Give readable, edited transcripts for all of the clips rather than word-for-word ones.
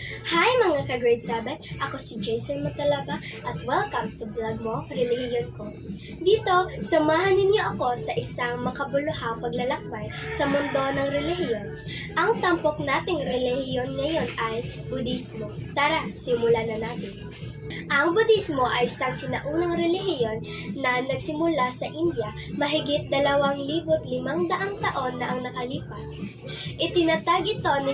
Hi mga ka-grade 7! Ako si Jason Matalaba at welcome sa vlog mo, Relihiyon Ko. Dito, samahan ninyo ako sa isang makabuluhang paglalakbay sa mundo ng relihiyon. Ang tampok nating relihiyon ngayon ay Budismo. Tara, simulan na natin. Ang Budismo ay isang sinaunang relihiyon na nagsimula sa India mahigit 2,500 taon na ang nakalipas. Itinatag ito ni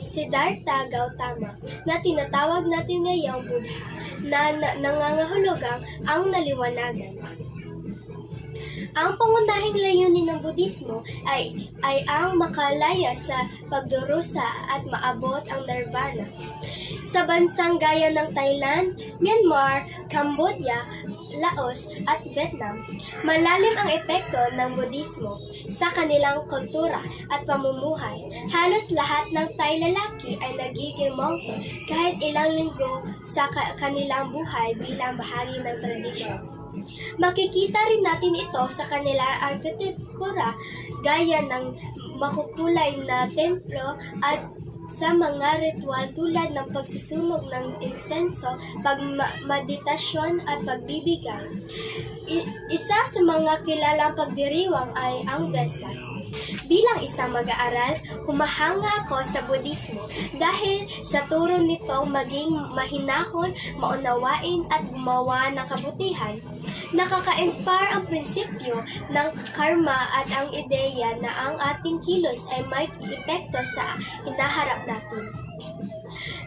Siddhartha Gautama na tinatawag natin ngayong Buddha na nangangahulugang ang naliwanagan. Ang pangunahing layunin ng Budismo ay ang makalaya sa pagdurusa at maabot ang nirvana. Sa bansang gaya ng Thailand, Myanmar, Cambodia, Laos at Vietnam, malalim ang epekto ng Budismo sa kanilang kultura at pamumuhay. Halos lahat ng Thai lalaki ay nagiging mongko kahit ilang linggo sa kanilang buhay bilang bahagi ng tradisyon. Makikita rin natin ito sa kanilang arkitektura gaya ng makukulay na templo at sa mga ritual tulad ng pagsusunog ng insenso, pagmeditasyon at pagbibigay. Isa sa mga kilalang pagdiriwang ay ang Vesak. Bilang isang mag-aaral, humahanga ako sa Budismo dahil sa turo nito maging mahinahon, maunawain at gumawa ng kabutihan. Nakaka-inspire ang prinsipyo ng karma at ang ideya na ang ating kilos ay may epekto sa hinaharap natin.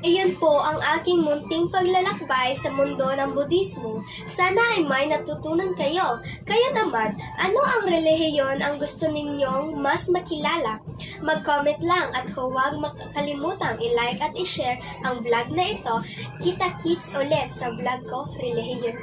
Iyon po ang aking munting paglalakbay sa mundo ng Budismo. Sana ay may natutunan kayo. Kayo naman, ano ang relihiyon ang gusto ninyong mas makilala? Mag-comment lang at huwag makalimutang i-like at i-share ang vlog na ito. Kita-kits ulit sa vlog ko, Relihiyon.